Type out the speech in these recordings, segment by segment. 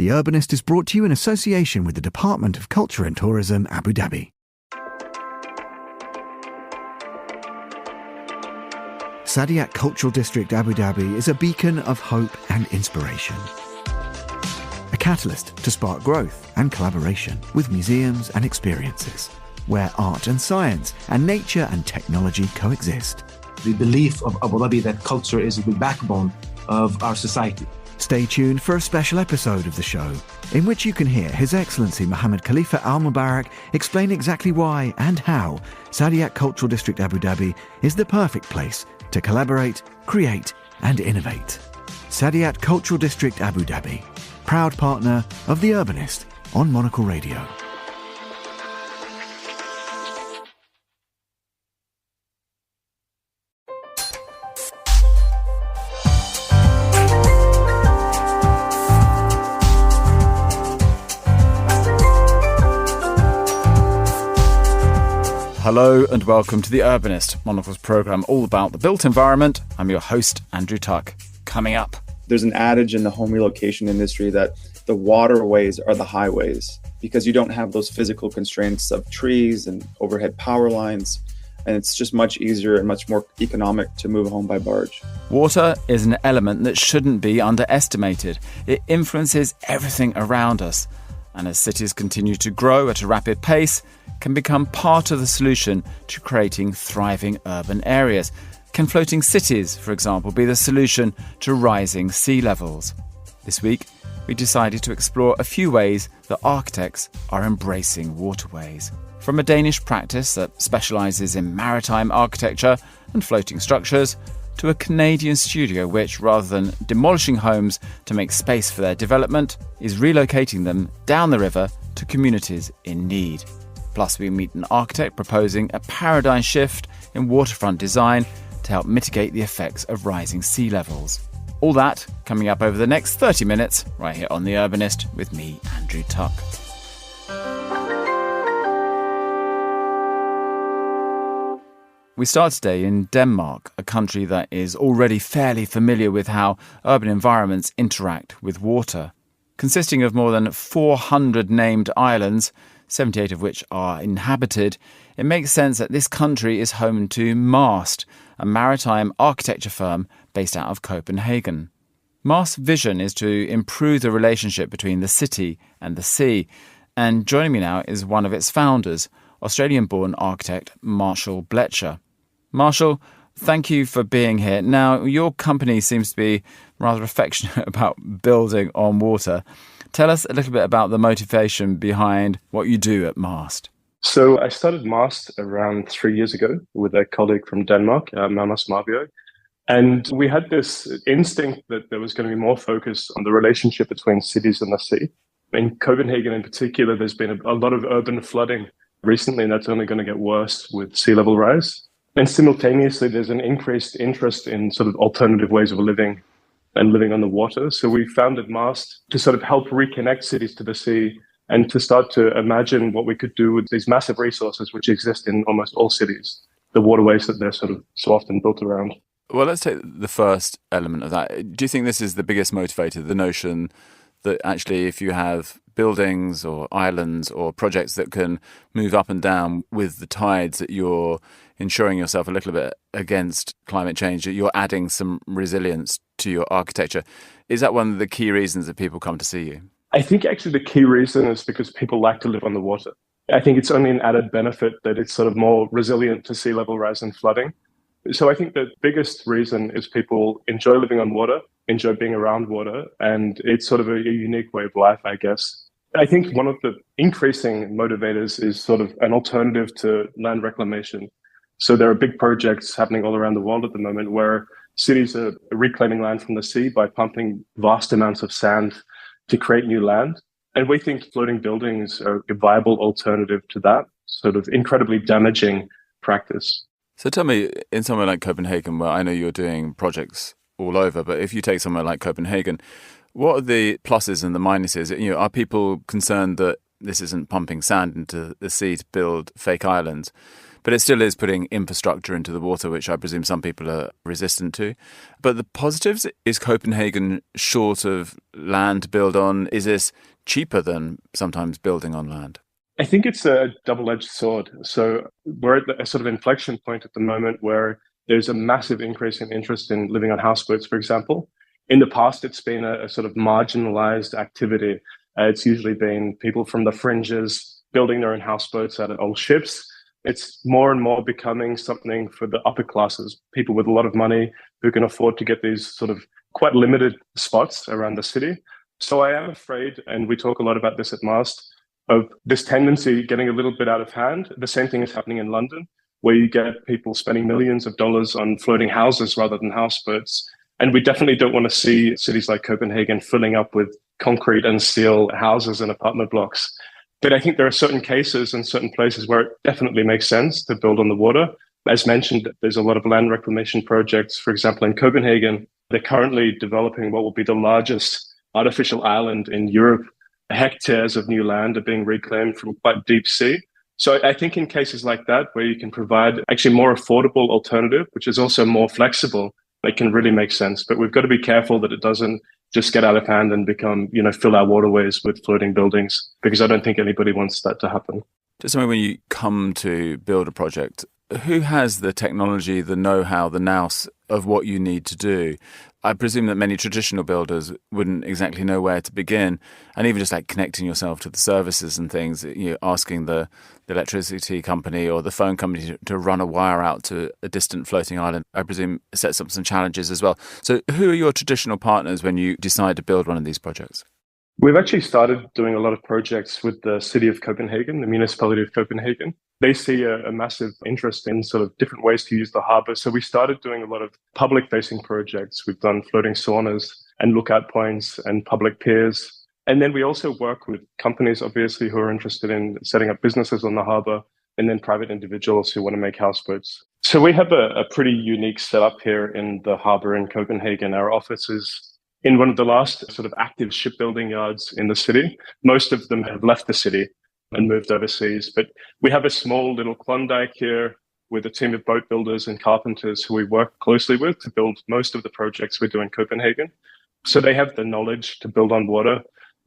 The Urbanist is brought to you in association with the Department of Culture and Tourism, Abu Dhabi. Saadiyat Cultural District Abu Dhabi is a beacon of hope and inspiration. A catalyst to spark growth and collaboration with museums and experiences, where art and science and nature and technology coexist. The belief of Abu Dhabi that culture is the backbone of our society. Stay tuned for a special episode of the show, in which you can hear His Excellency Mohammed Khalifa Al Mubarak explain exactly why and how Saadiyat Cultural District Abu Dhabi is the perfect place to collaborate, create and innovate. Saadiyat Cultural District Abu Dhabi, proud partner of The Urbanist on Monocle Radio. Hello and welcome to The Urbanist, Monocle's programme all about the built environment. I'm your host, Andrew Tuck. Coming up. There's an adage in the home relocation industry that the waterways are the highways because you don't have those physical constraints of trees and overhead power lines. And it's just much easier and much more economic to move home by barge. Water is an element that shouldn't be underestimated. It influences everything around us. And as cities continue to grow at a rapid pace, can become part of the solution to creating thriving urban areas. Can floating cities, for example, be the solution to rising sea levels? This week, we decided to explore a few ways that architects are embracing waterways. From a Danish practice that specialises in maritime architecture and floating structures, to a Canadian studio which, rather than demolishing homes to make space for their development, is relocating them down the river to communities in need. Plus, we meet an architect proposing a paradigm shift in waterfront design to help mitigate the effects of rising sea levels. All that coming up over the next 30 minutes, right here on The Urbanist with me, Andrew Tuck. We start today in Denmark, a country that is already fairly familiar with how urban environments interact with water. Consisting of more than 400 named islands, 78 of which are inhabited, it makes sense that this country is home to Mast, a maritime architecture firm based out of Copenhagen. Mast's vision is to improve the relationship between the city and the sea, and joining me now is one of its founders, Australian-born architect Marshall Blecher. Marshall, thank you for being here. Now, your company seems to be rather affectionate about building on water. Tell us a little bit about the motivation behind what you do at Mast. So I started Mast around 3 years ago with a colleague from Denmark, Mamas Marbio. And we had this instinct that there was going to be more focus on the relationship between cities and the sea. In Copenhagen in particular, there's been a lot of urban flooding recently, and that's only going to get worse with sea level rise. And simultaneously, there's an increased interest in sort of alternative ways of living and living on the water. So we founded Mast to sort of help reconnect cities to the sea and to start to imagine what we could do with these massive resources which exist in almost all cities, the waterways that they're sort of so often built around. Well, let's take the first element of that. Do you think this is the biggest motivator, the notion that actually if you have buildings or islands or projects that can move up and down with the tides, that you're ensuring yourself a little bit against climate change, that you're adding some resilience to your architecture? Is that one of the key reasons that people come to see you? I think actually the key reason is because people like to live on the water. I think it's only an added benefit that it's sort of more resilient to sea level rise and flooding. So I think the biggest reason is people enjoy living on water, enjoy being around water, and it's sort of a unique way of life, I guess. I think one of the increasing motivators is sort of an alternative to land reclamation. So there are big projects happening all around the world at the moment where cities are reclaiming land from the sea by pumping vast amounts of sand to create new land. And we think floating buildings are a viable alternative to that sort of incredibly damaging practice. So tell me, in somewhere like Copenhagen, where I know you're doing projects all over, but if you take somewhere like Copenhagen, what are the pluses and the minuses? You know, are people concerned that this isn't pumping sand into the sea to build fake islands? But it still is putting infrastructure into the water, which I presume some people are resistant to. But the positives, is Copenhagen short of land to build on? Is this cheaper than sometimes building on land? I think it's a double-edged sword. So we're at a sort of inflection point at the moment where there's a massive increase in interest in living on houseboats, for example. In the past, it's been a sort of marginalized activity. It's usually been people from the fringes building their own houseboats out of old ships. It's more and more becoming something for the upper classes, people with a lot of money who can afford to get these sort of quite limited spots around the city. So I am afraid, and we talk a lot about this at Mast, of this tendency getting a little bit out of hand. The same thing is happening in London, where you get people spending millions of dollars on floating houses rather than houseboats. And we definitely don't want to see cities like Copenhagen filling up with concrete and steel houses and apartment blocks. But I think there are certain cases and certain places where it definitely makes sense to build on the water. As mentioned, there's a lot of land reclamation projects. For example, in Copenhagen, they're currently developing what will be the largest artificial island in Europe. Hectares of new land are being reclaimed from quite deep sea. So I think in cases like that, where you can provide actually more affordable alternative, which is also more flexible, it can really make sense. But we've got to be careful that it doesn't just get out of hand and become, fill our waterways with floating buildings, because I don't think anybody wants that to happen. Just when you come to build a project, who has the technology, the know-how, the nous of what you need to do? I presume that many traditional builders wouldn't exactly know where to begin. And even just like connecting yourself to the services and things, asking the electricity company or the phone company to run a wire out to a distant floating island, I presume sets up some challenges as well. So who are your traditional partners when you decide to build one of these projects? We've actually started doing a lot of projects with the city of Copenhagen, the municipality of Copenhagen. They see a massive interest in sort of different ways to use the harbour. So we started doing a lot of public-facing projects. We've done floating saunas and lookout points and public piers. And then we also work with companies, obviously, who are interested in setting up businesses on the harbour, and then private individuals who want to make houseboats. So we have a pretty unique setup here in the harbour in Copenhagen. Our office is in one of the last sort of active shipbuilding yards in the city. Most of them have left the city and moved overseas. But we have a small little Klondike here with a team of boat builders and carpenters who we work closely with to build most of the projects we do in Copenhagen. So they have the knowledge to build on water.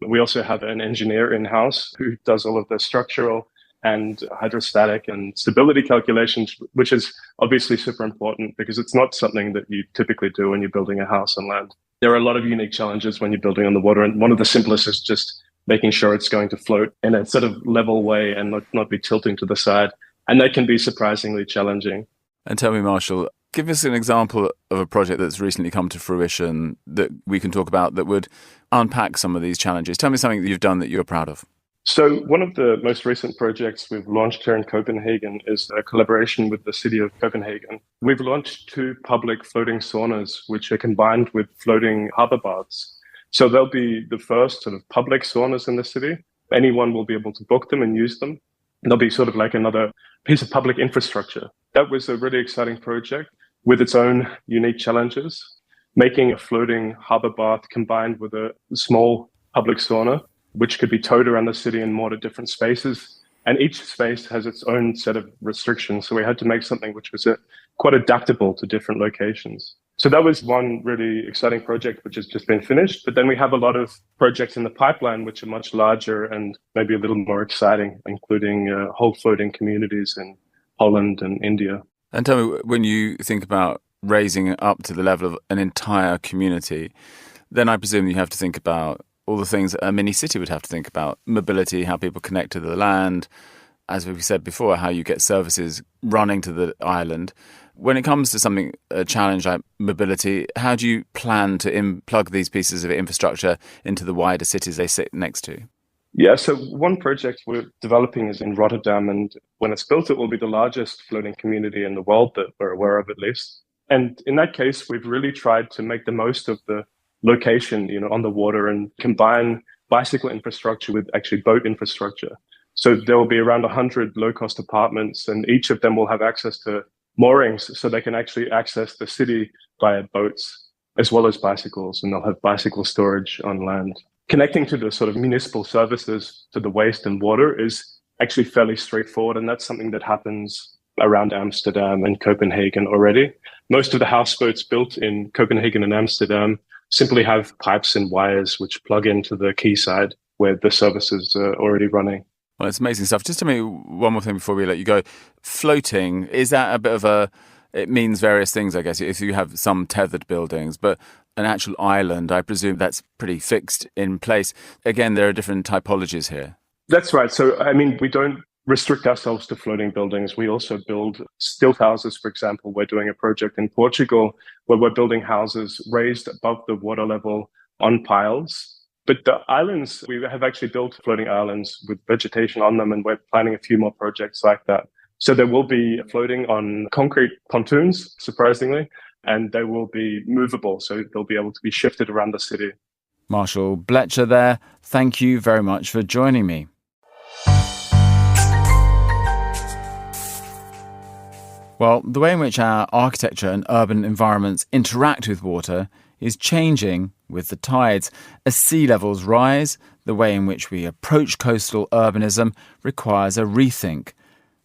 We also have an engineer in-house who does all of the structural and hydrostatic and stability calculations, which is obviously super important because it's not something that you typically do when you're building a house on land. There are a lot of unique challenges when you're building on the water, and one of the simplest is just making sure it's going to float in a sort of level way and not be tilting to the side. And that can be surprisingly challenging. And tell me, Marshall, give us an example of a project that's recently come to fruition that we can talk about that would unpack some of these challenges. Tell me something that you've done that you're proud of. So one of the most recent projects we've launched here in Copenhagen is a collaboration with the city of Copenhagen. We've launched 2 public floating saunas, which are combined with floating harbour baths. So they'll be the first sort of public saunas in the city. Anyone will be able to book them and use them. They'll be sort of like another piece of public infrastructure. That was a really exciting project with its own unique challenges. Making a floating harbour bath combined with a small public sauna, which could be towed around the city in more to different spaces. And each space has its own set of restrictions. So we had to make something which was quite adaptable to different locations. So that was one really exciting project, which has just been finished. But then we have a lot of projects in the pipeline, which are much larger and maybe a little more exciting, including whole floating communities in Holland and India. And tell me, when you think about raising it up to the level of an entire community, then I presume you have to think about all the things that a mini city would have to think about. Mobility, how people connect to the land, as we said before, how you get services running to the island. When it comes to a challenge like mobility, how do you plan to plug these pieces of infrastructure into the wider cities they sit next to? Yeah, so one project we're developing is in Rotterdam, and when it's built, it will be the largest floating community in the world that we're aware of, at least. And in that case, we've really tried to make the most of the location, on the water and combine bicycle infrastructure with actually boat infrastructure. So there will be around 100 low-cost apartments, and each of them will have access to moorings so they can actually access the city via boats as well as bicycles, and they'll have bicycle storage on land. Connecting to the sort of municipal services to the waste and water is actually fairly straightforward, and that's something that happens around Amsterdam and Copenhagen already. Most of the houseboats built in Copenhagen and Amsterdam simply have pipes and wires which plug into the quayside where the services are already running. Well, it's amazing stuff. Just tell me one more thing before we let you go. Floating, is that a bit of a... It means various things, I guess, if you have some tethered buildings, but an actual island, I presume that's pretty fixed in place. Again, there are different typologies here. That's right. So, I mean, we don't restrict ourselves to floating buildings. We also build stilt houses, for example. We're doing a project in Portugal where we're building houses raised above the water level on piles. But the islands, we have actually built floating islands with vegetation on them, and we're planning a few more projects like that. So there will be floating on concrete pontoons, surprisingly, and they will be movable, so they'll be able to be shifted around the city. Marshall Blecher there, thank you very much for joining me. Well, the way in which our architecture and urban environments interact with water is changing with the tides. As sea levels rise, the way in which we approach coastal urbanism requires a rethink.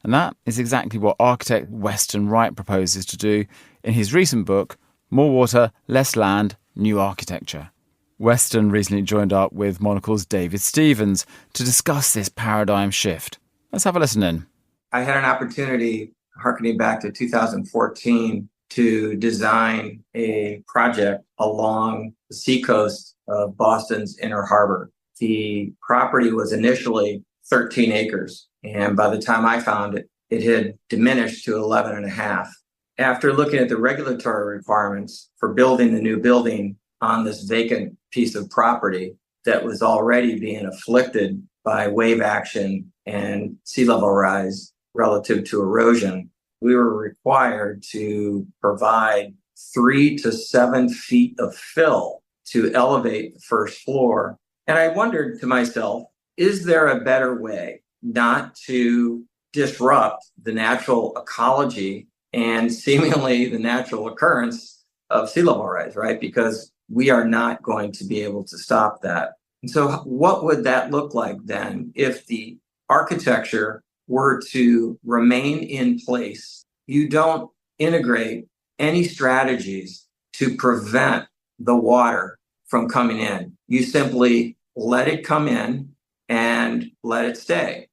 And that is exactly what architect Weston Wright proposes to do in his recent book, More Water, Less Land, New Architecture. Weston recently joined up with Monocle's David Stevens to discuss this paradigm shift. Let's have a listen in. I had an opportunity, harkening back to 2014, to design a project along the seacoast of Boston's Inner Harbor. The property was initially 13 acres, and by the time I found it, it had diminished to 11 and a half. After looking at the regulatory requirements for building the new building on this vacant piece of property that was already being afflicted by wave action and sea level rise relative to erosion, we were required to provide 3 to 7 feet of fill to elevate the first floor. And I wondered to myself, is there a better way not to disrupt the natural ecology and seemingly the natural occurrence of sea level rise, right? Because we are not going to be able to stop that. And so what would that look like then if the architecture were to remain in place? You don't integrate any strategies to prevent the water from coming in. You simply let it come in and let it stay.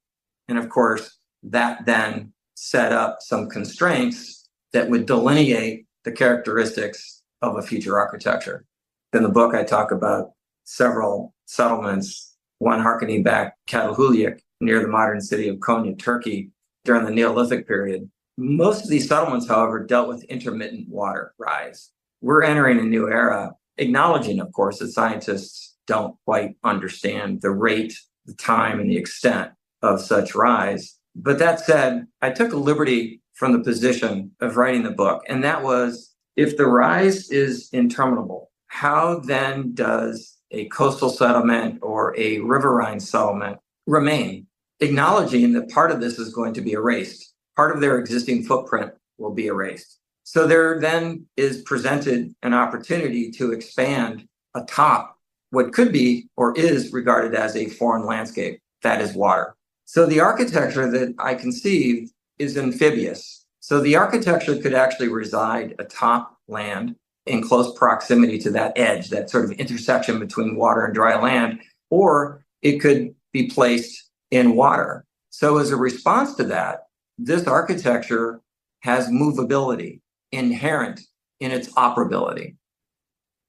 And of course, that then set up some constraints that would delineate the characteristics of a future architecture. In the book, I talk about several settlements, one harkening back Catalhulic near the modern city of Konya, Turkey, during the Neolithic period. Most of these settlements, however, dealt with intermittent water rise. We're entering a new era, acknowledging, of course, that scientists don't quite understand the rate, the time, and the extent of such rise. But that said, I took a liberty from the position of writing the book, and that was, if the rise is interminable, how then does a coastal settlement or a riverine settlement remain? Acknowledging that part of this is going to be erased. Part of their existing footprint will be erased. So there then is presented an opportunity to expand atop what could be or is regarded as a foreign landscape, that is water. So the architecture that I conceived is amphibious. So the architecture could actually reside atop land in close proximity to that edge, that sort of intersection between water and dry land, or it could be placed in water. So as a response to that, this architecture has movability inherent in its operability.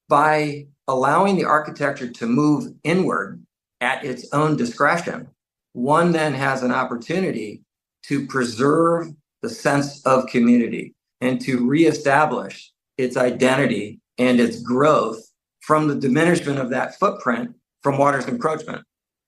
By allowing the architecture to move inward at its own discretion, one then has an opportunity to preserve the sense of community and to reestablish its identity and its growth from the diminishment of that footprint from water's encroachment.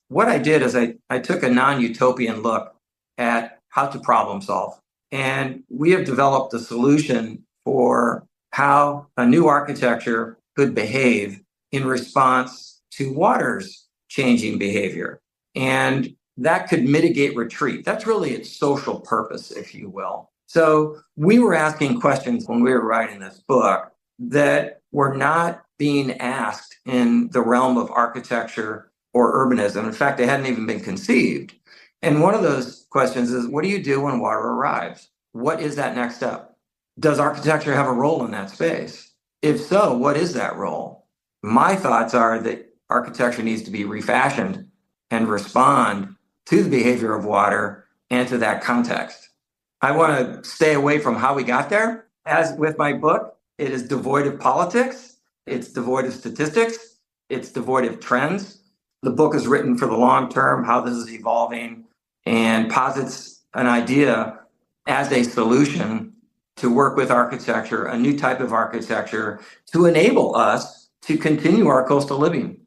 What I did is I took a non-utopian look at how to problem solve. And we have developed a solution for how a new architecture could behave in response to water's changing behavior. And that could mitigate retreat. That's really its social purpose, if you will. So we were asking questions when we were writing this book that were not being asked in the realm of architecture or urbanism. In fact, they hadn't even been conceived. And one of those questions is, what do you do when water arrives? what is that next step? Does architecture have a role in that space? If so, what is that role? My thoughts are that architecture needs to be refashioned and respond to the behavior of water and to that context. I want to stay away from how we got there. As with my book, it is devoid of politics, it's devoid of statistics, it's devoid of trends. The book is written for the long term, how this is evolving, and posits an idea as a solution to work with architecture, a new type of architecture, to enable us to continue our coastal living.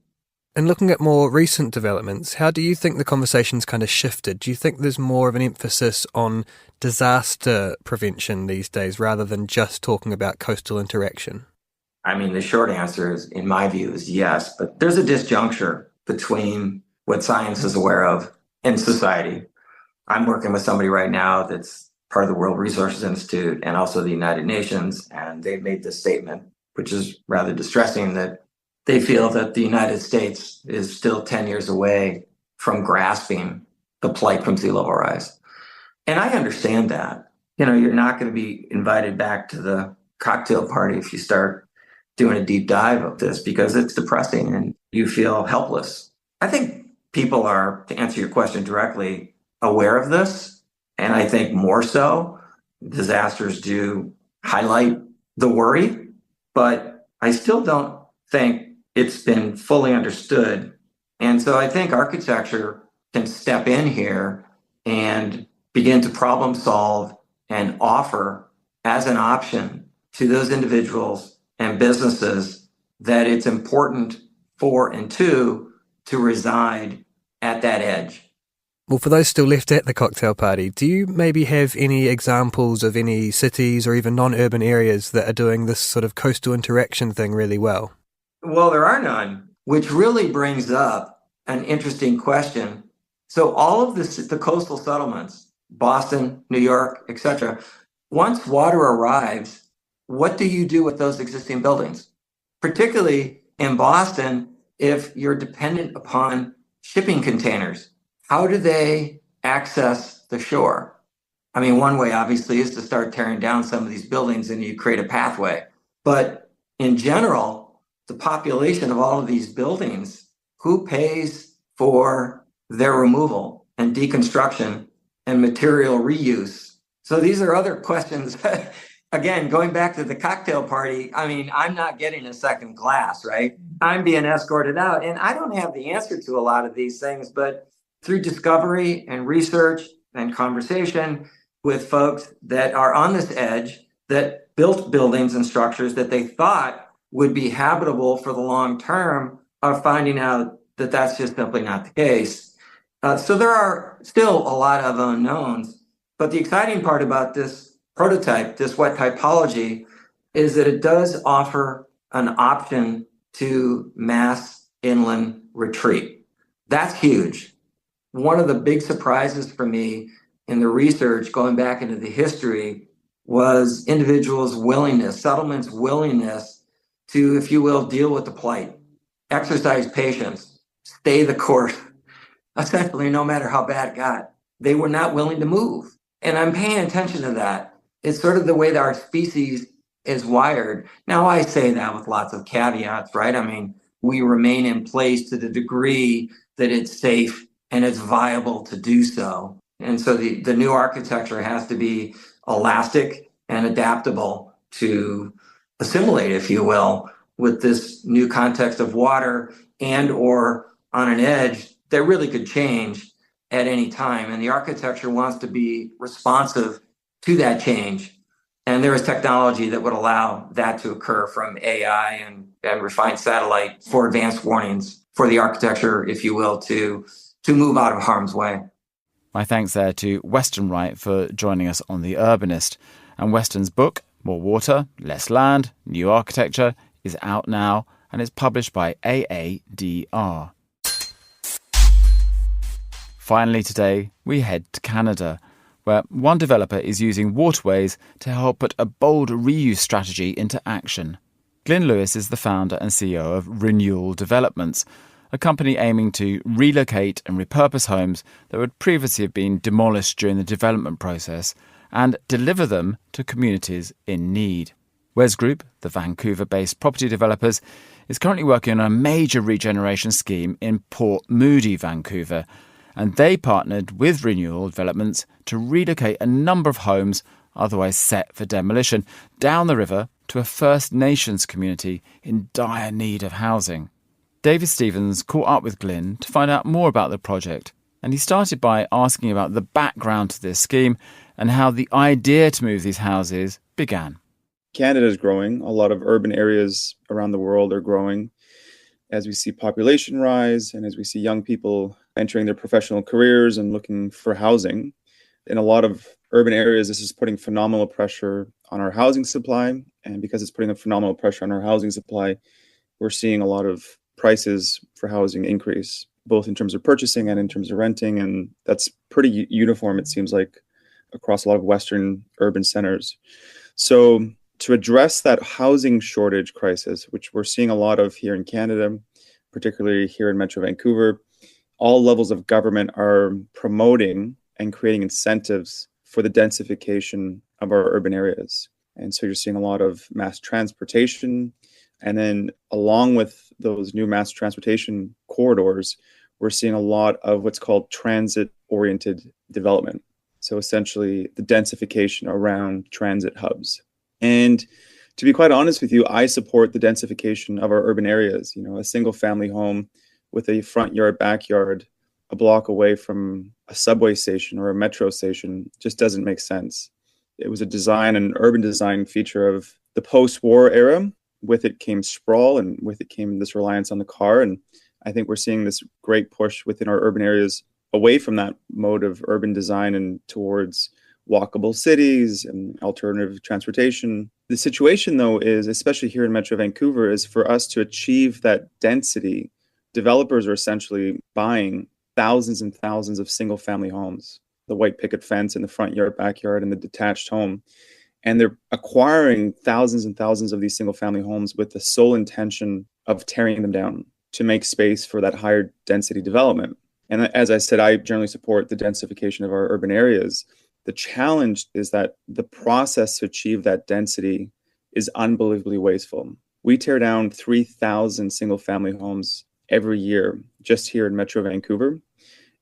And looking at more recent developments, how do you think the conversation's kind of shifted? Do you think there's more of an emphasis on disaster prevention these days rather than just talking about coastal interaction? I mean, the short answer is, in my view, is yes, but there's a disjuncture between what science is aware of and society. I'm working with somebody right now that's part of the World Resources Institute and also the United Nations, and they've made this statement, which is rather distressing, that they feel that the United States is still 10 years away from grasping the plight from sea level rise. And I understand that. You know, you're not going to be invited back to the cocktail party if you start doing a deep dive of this, because it's depressing and you feel helpless. I think people are, to answer your question directly, aware of this. And I think more so, disasters do highlight the worry, but I still don't think it's been fully understood. And so I think architecture can step in here and begin to problem solve and offer as an option to those individuals and businesses that it's important for and to reside at that edge. Well, for those still left at the cocktail party, do you maybe have any examples of any cities or even non-urban areas that are doing this sort of coastal interaction thing really well? Well, there are none, which really brings up an interesting question. So all of the coastal settlements, Boston, New York, etc., once water arrives, what do you do with those existing buildings? Particularly in Boston, if you're dependent upon shipping containers, how do they access the shore? I mean, one way obviously is to start tearing down some of these buildings and you create a pathway. But in general, the population of all of these buildings, who pays for their removal and deconstruction and material reuse? So these are other questions. Again, going back to the cocktail party, I mean, I'm not getting a second glass, right? I'm being escorted out, and I don't have the answer to a lot of these things, but through discovery and research and conversation with folks that are on this edge, that built buildings and structures that they thought would be habitable for the long term, are finding out that that's just simply not the case. So there are still a lot of unknowns, but the exciting part about this prototype, this wet typology, is that it does offer an option to mass inland retreat. That's huge. One of the big surprises for me in the research, going back into the history, was individuals' willingness, settlements' willingness to, if you will, deal with the plight, exercise patience, stay the course. Essentially, no matter how bad it got, they were not willing to move. And I'm paying attention to that. It's sort of the way that our species is wired. Now, I say that with lots of caveats, right? I mean, we remain in place to the degree that it's safe and it's viable to do so. And so the new architecture has to be elastic and adaptable to assimilate, if you will, with this new context of water and or on an edge that really could change at any time. And the architecture wants to be responsive to that change. And there is technology that would allow that to occur, from AI and refined satellite for advanced warnings for the architecture, if you will, to move out of harm's way. My thanks there to Weston Wright for joining us on The Urbanist. And Weston's book, More Water, Less Land, New Architecture, is out now and is published by AADR. Finally today, we head to Canada, where one developer is using waterways to help put a bold reuse strategy into action. Glyn Lewis is the founder and CEO of Renewal Developments, a company aiming to relocate and repurpose homes that would previously have been demolished during the development process and deliver them to communities in need. Wes Group, the Vancouver-based property developers, is currently working on a major regeneration scheme in Port Moody, Vancouver, and they partnered with Renewal Developments to relocate a number of homes otherwise set for demolition down the river to a First Nations community in dire need of housing. David Stevens caught up with Glyn to find out more about the project, and he started by asking about the background to this scheme and how the idea to move these houses began. Canada is growing. A lot of urban areas around the world are growing as we see population rise and as we see young people entering their professional careers and looking for housing. In a lot of urban areas, this is putting phenomenal pressure on our housing supply. And because it's putting a phenomenal pressure on our housing supply, we're seeing a lot of prices for housing increase, both in terms of purchasing and in terms of renting. And that's pretty uniform, it seems like, across a lot of Western urban centers. So to address that housing shortage crisis, which we're seeing a lot of here in Canada, particularly here in Metro Vancouver, all levels of government are promoting and creating incentives for the densification of our urban areas. And so you're seeing a lot of mass transportation. And then along with those new mass transportation corridors, we're seeing a lot of what's called transit-oriented development. So essentially the densification around transit hubs. And to be quite honest with you, I support the densification of our urban areas. You know, a single family home with a front yard, backyard, a block away from a subway station or a metro station just doesn't make sense. It was an urban design feature of the post-war era. With it came sprawl, and with it came this reliance on the car. And I think we're seeing this great push within our urban areas away from that mode of urban design and towards walkable cities and alternative transportation. The situation, though, is, especially here in Metro Vancouver, is for us to achieve that density, developers are essentially buying thousands and thousands of single-family homes, the white picket fence in the front yard, backyard, and the detached home. And they're acquiring thousands and thousands of these single-family homes with the sole intention of tearing them down to make space for that higher density development. And as I said, I generally support the densification of our urban areas. The challenge is that the process to achieve that density is unbelievably wasteful. We tear down 3,000 single-family homes every year just here in Metro Vancouver.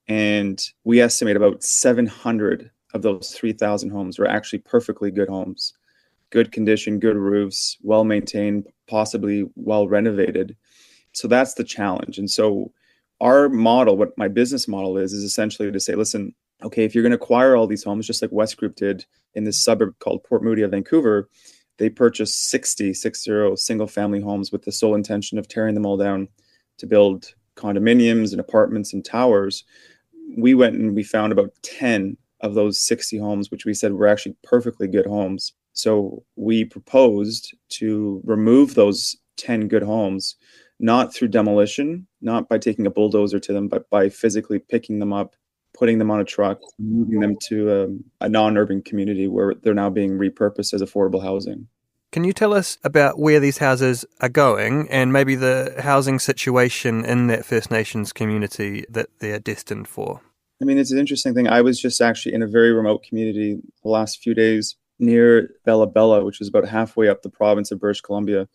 And we estimate about 700 of those 3,000 homes are actually perfectly good homes, good condition, good roofs, well-maintained, possibly well-renovated. So that's the challenge. And so our model, what my business model is essentially to say, listen, okay, if you're going to acquire all these homes, just like West Group did in this suburb called Port Moody of Vancouver, they purchased 60 single-family homes with the sole intention of tearing them all down to build condominiums and apartments and towers. We went and we found about 10 of those 60 homes, which we said were actually perfectly good homes. So we proposed to remove those 10 good homes, not through demolition, not by taking a bulldozer to them, but by physically picking them up, putting them on a truck, moving them to a non-urban community where they're now being repurposed as affordable housing. Can you tell us about where these houses are going and maybe the housing situation in that First Nations community that they're destined for? I mean, it's an interesting thing. I was just actually in a very remote community the last few days near Bella Bella, which is about halfway up the province of British Columbia.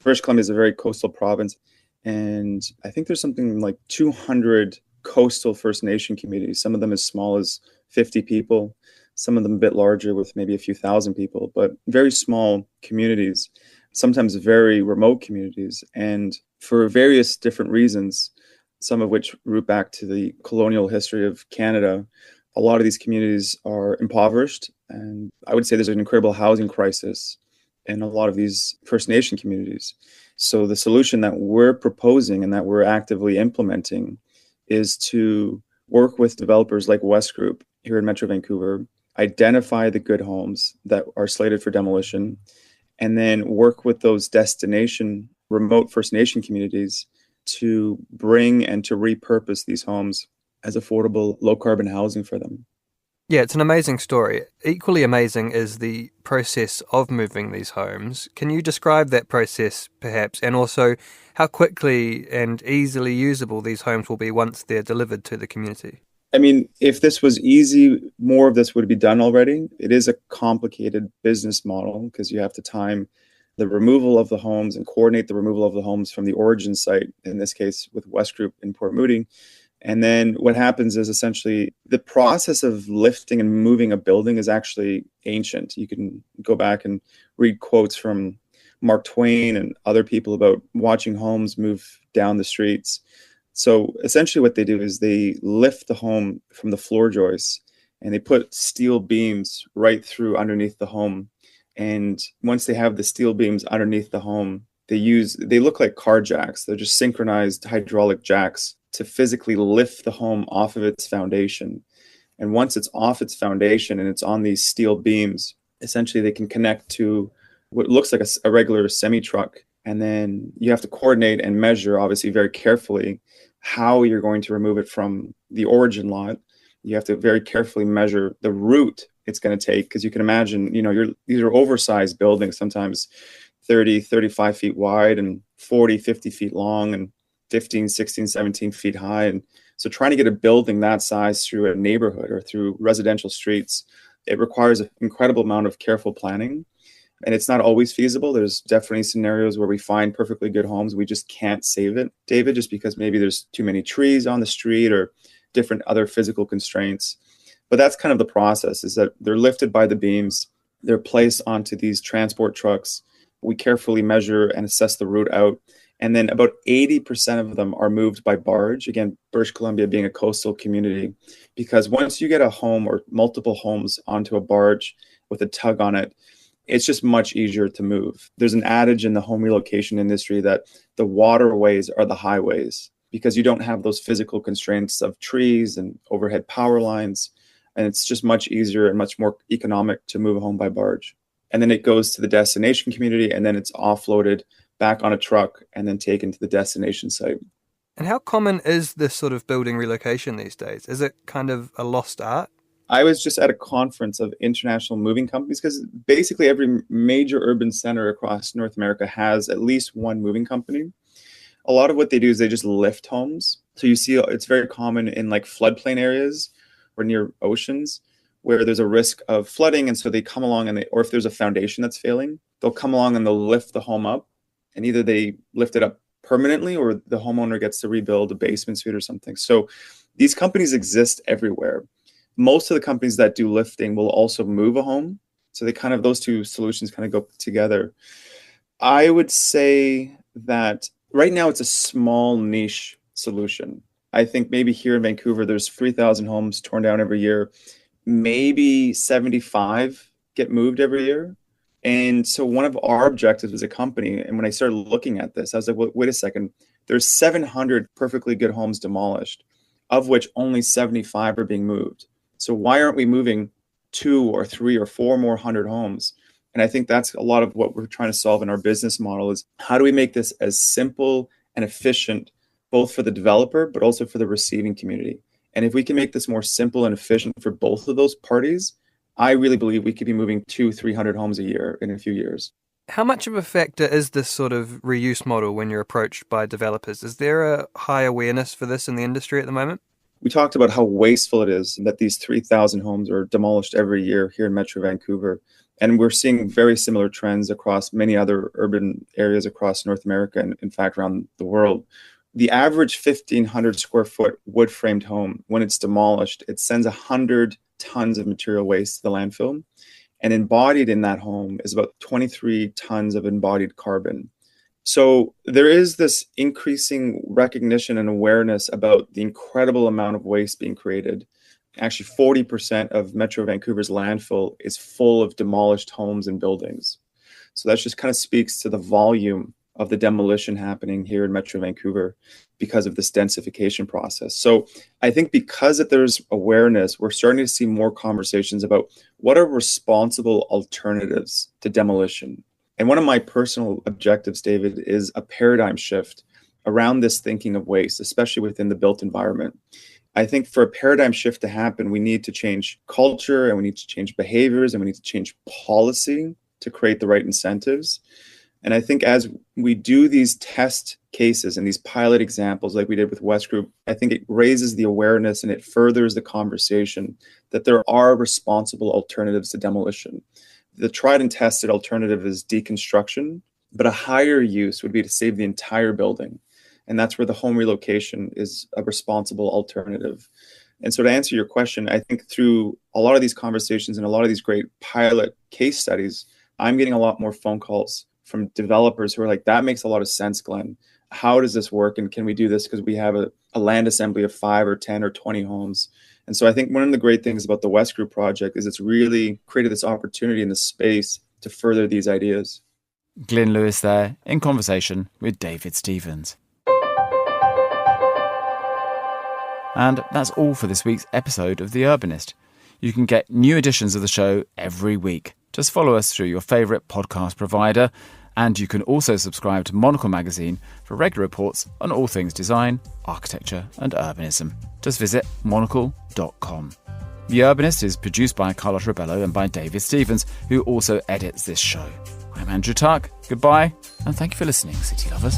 British Columbia is a very coastal province, and I think there's something like 200 coastal First Nation communities, some of them as small as 50 people, some of them a bit larger with maybe a few thousand people, but very small communities, sometimes very remote communities. And for various different reasons, some of which root back to the colonial history of Canada, a lot of these communities are impoverished. And I would say there's an incredible housing crisis in a lot of these First Nation communities. So the solution that we're proposing and that we're actively implementing is to work with developers like West Group here in Metro Vancouver, identify the good homes that are slated for demolition, and then work with those destination remote First Nation communities to bring and to repurpose these homes as affordable, low-carbon housing for them. Yeah, it's an amazing story. Equally amazing is the process of moving these homes. Can you describe that process, perhaps, and also how quickly and easily usable these homes will be once they're delivered to the community? I mean, if this was easy, more of this would be done already. It is a complicated business model because you have to time the removal of the homes and coordinate the removal of the homes from the origin site, in this case with West Group in Port Moody. And then what happens is essentially the process of lifting and moving a building is actually ancient. You can go back and read quotes from Mark Twain and other people about watching homes move down the streets. So essentially what they do is they lift the home from the floor joists and they put steel beams right through underneath the home. And once they have the steel beams underneath the home, they look like car jacks. They're just synchronized hydraulic jacks to physically lift the home off of its foundation. And once it's off its foundation and it's on these steel beams, essentially they can connect to what looks like a regular semi-truck. And then you have to coordinate and measure, obviously, very carefully how you're going to remove it from the origin lot. You have to very carefully measure the route it's going to take, because you can imagine, these are oversized buildings, sometimes 30, 35 feet wide and 40, 50 feet long and 15, 16, 17 feet high. And so trying to get a building that size through a neighborhood or through residential streets, it requires an incredible amount of careful planning. And it's not always feasible. There's definitely scenarios where we find perfectly good homes. We just can't save it, David, just because maybe there's too many trees on the street or different other physical constraints. But that's kind of the process, is that they're lifted by the beams. They're placed onto these transport trucks. We carefully measure and assess the route out. And then about 80% of them are moved by barge. Again, British Columbia being a coastal community, because once you get a home or multiple homes onto a barge with a tug on it, it's just much easier to move. There's an adage in the home relocation industry that the waterways are the highways, because you don't have those physical constraints of trees and overhead power lines. And it's just much easier and much more economic to move a home by barge. And then it goes to the destination community, and then it's offloaded back on a truck and then taken to the destination site. And how common is this sort of building relocation these days? Is it kind of a lost art? I was just at a conference of international moving companies, because basically every major urban center across North America has at least one moving company. A lot of what they do is they just lift homes. So you see it's very common in like floodplain areas or near oceans where there's a risk of flooding. And so they come along or if there's a foundation that's failing, they'll come along and they'll lift the home up, and either they lift it up permanently or the homeowner gets to rebuild a basement suite or something. So these companies exist everywhere. Most of the companies that do lifting will also move a home. So those two solutions kind of go together. I would say that right now it's a small niche solution. I think maybe here in Vancouver, there's 3,000 homes torn down every year. Maybe 75 get moved every year. And so one of our objectives as a company, and when I started looking at this, I was like, wait a second, there's 700 perfectly good homes demolished, of which only 75 are being moved. So why aren't we moving 2 or 3 or 4 more hundred homes? And I think that's a lot of what we're trying to solve in our business model, is how do we make this as simple and efficient, both for the developer, but also for the receiving community? And if we can make this more simple and efficient for both of those parties, I really believe we could be moving 200-300 homes a year in a few years. How much of a factor is this sort of reuse model when you're approached by developers? Is there a high awareness for this in the industry at the moment? We talked about how wasteful it is that these 3,000 homes are demolished every year here in Metro Vancouver. And we're seeing very similar trends across many other urban areas across North America and, in fact, around the world. The average 1,500 square foot wood framed home, when it's demolished, it sends 100 tons of material waste to the landfill. And embodied in that home is about 23 tons of embodied carbon. So there is this increasing recognition and awareness about the incredible amount of waste being created. Actually, 40% of Metro Vancouver's landfill is full of demolished homes and buildings. So that just kind of speaks to the volume of the demolition happening here in Metro Vancouver because of this densification process. So I think because there's awareness, we're starting to see more conversations about what are responsible alternatives to demolition. And one of my personal objectives, David, is a paradigm shift around this thinking of waste, especially within the built environment. I think for a paradigm shift to happen, we need to change culture, and we need to change behaviors, and we need to change policy to create the right incentives. And I think as we do these test cases and these pilot examples like we did with West Group, I think it raises the awareness and it furthers the conversation that there are responsible alternatives to demolition. The tried and tested alternative is deconstruction, but a higher use would be to save the entire building. And that's where the home relocation is a responsible alternative. And so to answer your question, I think through a lot of these conversations and a lot of these great pilot case studies, I'm getting a lot more phone calls from developers who are like, that makes a lot of sense, Glenn. How does this work? And can we do this? Because we have a land assembly of 5 or 10 or 20 homes. And so I think one of the great things about the West Group project is it's really created this opportunity in this space to further these ideas. Glyn Lewis there in conversation with David Stevens. And that's all for this week's episode of The Urbanist. You can get new editions of the show every week. Just follow us through your favourite podcast provider, and you can also subscribe to Monocle magazine for regular reports on all things design, architecture and urbanism. Just visit monocle.com. The Urbanist is produced by Carlotta Rebello and by David Stevens, who also edits this show. I'm Andrew Tuck. Goodbye, and thank you for listening, City Lovers.